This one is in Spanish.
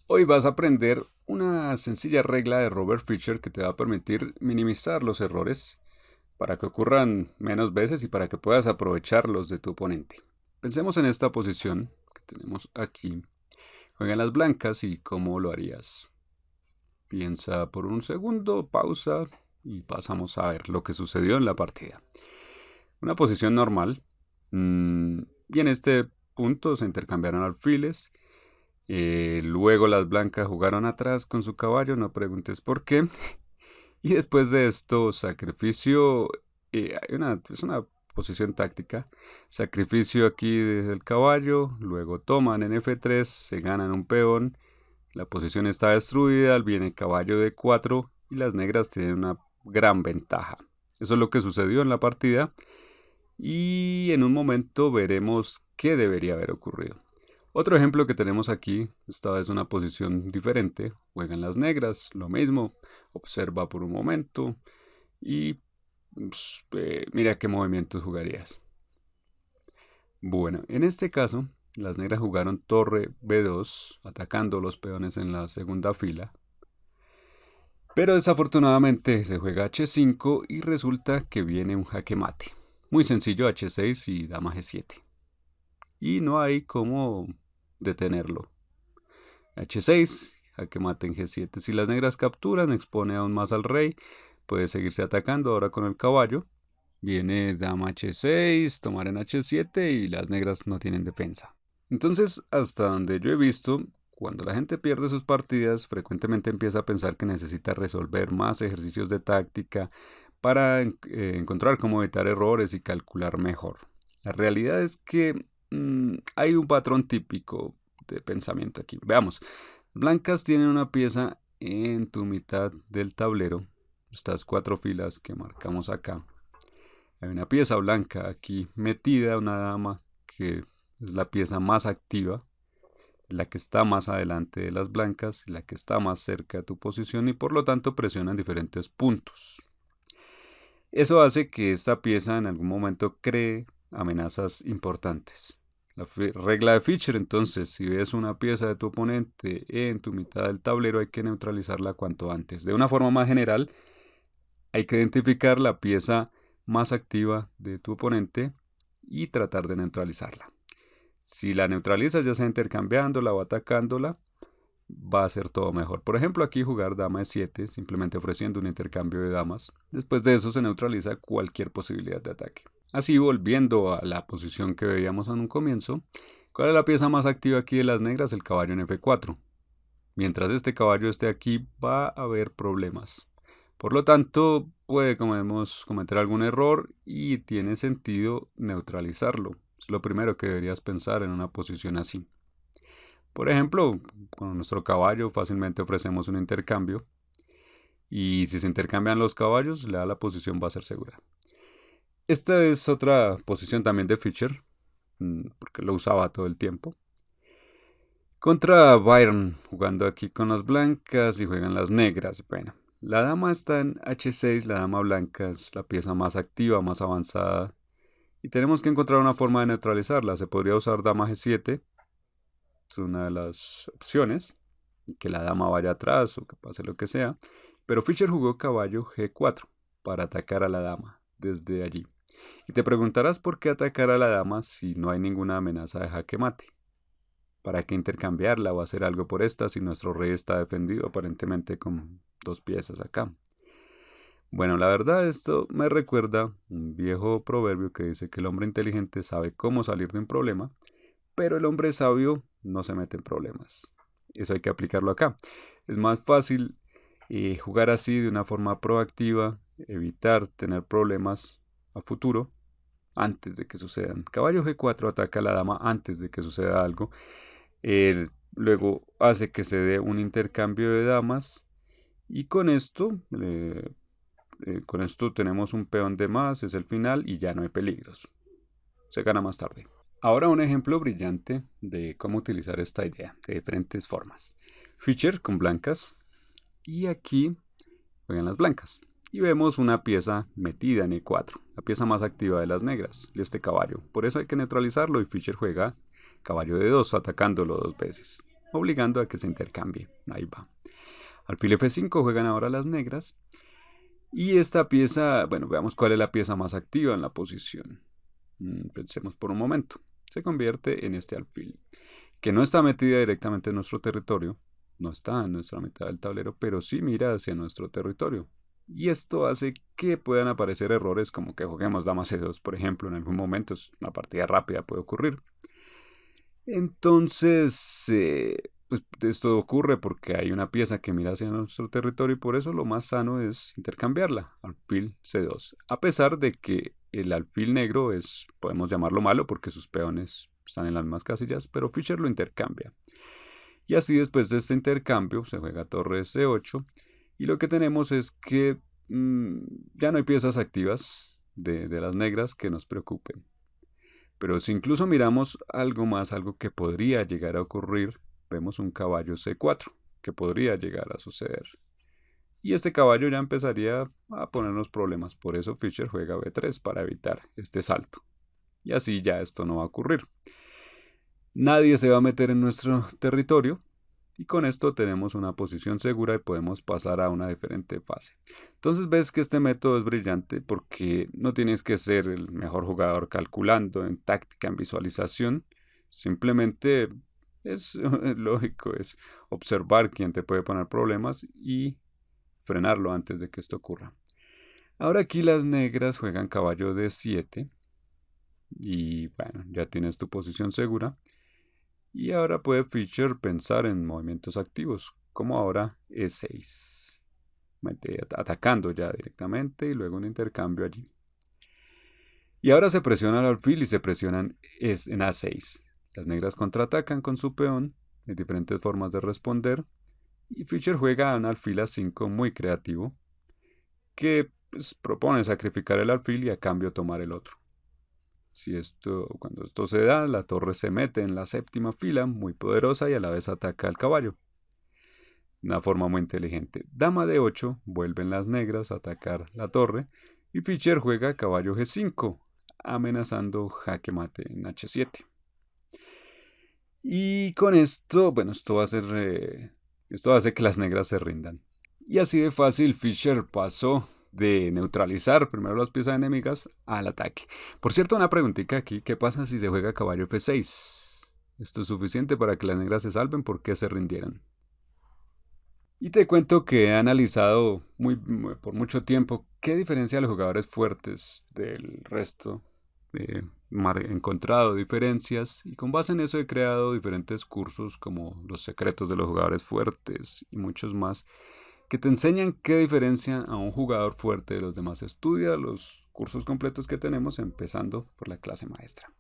Hoy vas a aprender una sencilla regla de Robert Fisher que te va a permitir minimizar los errores para que ocurran menos veces y para que puedas aprovecharlos de tu oponente. Pensemos en esta posición que tenemos aquí. Juega las blancas y cómo lo harías. Piensa por un segundo, pausa y pasamos a ver lo que sucedió en la partida. Una posición normal. Y en este punto se intercambiaron alfiles. Luego las blancas jugaron atrás con su caballo, no preguntes por qué. Y después de esto, sacrificio, es una posición táctica. Sacrificio aquí desde el caballo, luego toman en F3, se ganan un peón. La posición está destruida, viene caballo de 4 y las negras tienen una gran ventaja. Eso es lo que sucedió en la partida y en un momento veremos qué debería haber ocurrido. Otro ejemplo que tenemos aquí, esta vez una posición diferente, juegan las negras, lo mismo, observa por un momento y mira qué movimientos jugarías. Bueno, en este caso, las negras jugaron torre B2, atacando los peones en la segunda fila, pero desafortunadamente se juega H5 y resulta que viene un jaque mate. Muy sencillo, H6 y dama G7. Y no hay cómo detenerlo. H6, jaque mate en G7. Si las negras capturan, expone aún más al rey. Puede seguirse atacando ahora con el caballo. Viene dama H6, tomar en H7 y las negras no tienen defensa. Entonces, hasta donde yo he visto, cuando la gente pierde sus partidas, frecuentemente empieza a pensar que necesita resolver más ejercicios de táctica para encontrar cómo evitar errores y calcular mejor. La realidad es que hay un patrón típico de pensamiento aquí. Veamos, blancas tienen una pieza en tu mitad del tablero, estas 4 filas que marcamos acá. Hay una pieza blanca aquí metida, una dama que es la pieza más activa, la que está más adelante de las blancas, la que está más cerca de tu posición y por lo tanto presiona en diferentes puntos. Eso hace que esta pieza en algún momento cree amenazas importantes. La regla de Fisher, entonces, si ves una pieza de tu oponente en tu mitad del tablero, hay que neutralizarla cuanto antes. De una forma más general, hay que identificar la pieza más activa de tu oponente y tratar de neutralizarla. Si la neutralizas, ya sea intercambiándola o atacándola, va a ser todo mejor. Por ejemplo, aquí jugar dama E7, simplemente ofreciendo un intercambio de damas. Después de eso se neutraliza cualquier posibilidad de ataque. Así, volviendo a la posición que veíamos en un comienzo, ¿cuál es la pieza más activa aquí de las negras? El caballo en F4. Mientras este caballo esté aquí, va a haber problemas. Por lo tanto, podemos cometer algún error y tiene sentido neutralizarlo. Es lo primero que deberías pensar en una posición así. Por ejemplo, con nuestro caballo fácilmente ofrecemos un intercambio y si se intercambian los caballos, la posición va a ser segura. Esta es otra posición también de Fischer, porque lo usaba todo el tiempo. Contra Byron, jugando aquí con las blancas y juegan las negras. Bueno, la dama está en H6, la dama blanca es la pieza más activa, más avanzada. Y tenemos que encontrar una forma de neutralizarla. Se podría usar dama G7, es una de las opciones, que la dama vaya atrás o que pase lo que sea. Pero Fischer jugó caballo G4 para atacar a la dama desde allí. Y te preguntarás por qué atacar a la dama si no hay ninguna amenaza de jaque mate. ¿Para qué intercambiarla o hacer algo por esta si nuestro rey está defendido aparentemente con 2 piezas acá? Bueno, la verdad esto me recuerda un viejo proverbio que dice que el hombre inteligente sabe cómo salir de un problema, pero el hombre sabio no se mete en problemas. Eso hay que aplicarlo acá. Es más fácil jugar así de una forma proactiva, evitar tener problemas a futuro antes de que sucedan. Caballo G4 ataca a la dama antes de que suceda algo. Luego hace que se dé un intercambio de damas y con esto tenemos un peón de más, es el final y ya no hay peligros. Se gana más tarde. Ahora un ejemplo brillante de cómo utilizar esta idea de diferentes formas. Fischer con blancas y aquí juegan las blancas. Y vemos una pieza metida en E4, la pieza más activa de las negras, y este caballo. Por eso hay que neutralizarlo y Fischer juega caballo de 2 atacándolo 2 veces. obligando a que se intercambie. Ahí va. Alfil F5 juegan ahora las negras. Y esta pieza, bueno, veamos cuál es la pieza más activa en la posición. Pensemos por un momento. Se convierte en este alfil, que no está metida directamente en nuestro territorio, no está en nuestra mitad del tablero, pero sí mira hacia nuestro territorio. Y esto hace que puedan aparecer errores como que juguemos dama C2, por ejemplo, en algún momento. Una partida rápida puede ocurrir. Entonces, pues esto ocurre porque hay una pieza que mira hacia nuestro territorio y por eso lo más sano es intercambiarla, alfil C2. A pesar de que el alfil negro podemos llamarlo malo porque sus peones están en las mismas casillas, pero Fischer lo intercambia. Y así después de este intercambio se juega torre C8 y lo que tenemos es que ya no hay piezas activas de las negras que nos preocupen. Pero si incluso miramos algo más, algo que podría llegar a ocurrir, vemos un caballo C4, que podría llegar a suceder. Y este caballo ya empezaría a ponernos problemas, por eso Fischer juega B3 para evitar este salto. Y así ya esto no va a ocurrir. Nadie se va a meter en nuestro territorio, y con esto tenemos una posición segura y podemos pasar a una diferente fase. Entonces ves que este método es brillante porque no tienes que ser el mejor jugador calculando en táctica, en visualización. Simplemente es lógico, es observar quién te puede poner problemas y frenarlo antes de que esto ocurra. Ahora aquí las negras juegan caballo D7 y bueno, ya tienes tu posición segura. Y ahora puede Fischer pensar en movimientos activos, como ahora E6, atacando ya directamente y luego un intercambio allí. Y ahora se presiona el alfil y se presionan en A6. Las negras contraatacan con su peón, hay diferentes formas de responder, y Fischer juega un alfil A5 muy creativo, que pues, propone sacrificar el alfil y a cambio tomar el otro. Cuando esto se da, la torre se mete en la séptima fila, muy poderosa, y a la vez ataca al caballo. Una forma muy inteligente. Dama de 8, vuelven las negras a atacar la torre, y Fischer juega caballo G5, amenazando jaque mate en H7. Y con esto, bueno, esto hace que las negras se rindan. Y así de fácil Fischer pasó de neutralizar primero las piezas enemigas al ataque. Por cierto, una preguntita aquí, ¿qué pasa si se juega caballo F6? ¿Esto es suficiente para que las negras se salven? ¿Por qué se rindieran? Y te cuento que he analizado por mucho tiempo qué diferencia a los jugadores fuertes del resto. He encontrado diferencias y con base en eso he creado diferentes cursos como los secretos de los jugadores fuertes y muchos más que te enseñan qué diferencian a un jugador fuerte de los demás. Estudia los cursos completos que tenemos empezando por la clase maestra.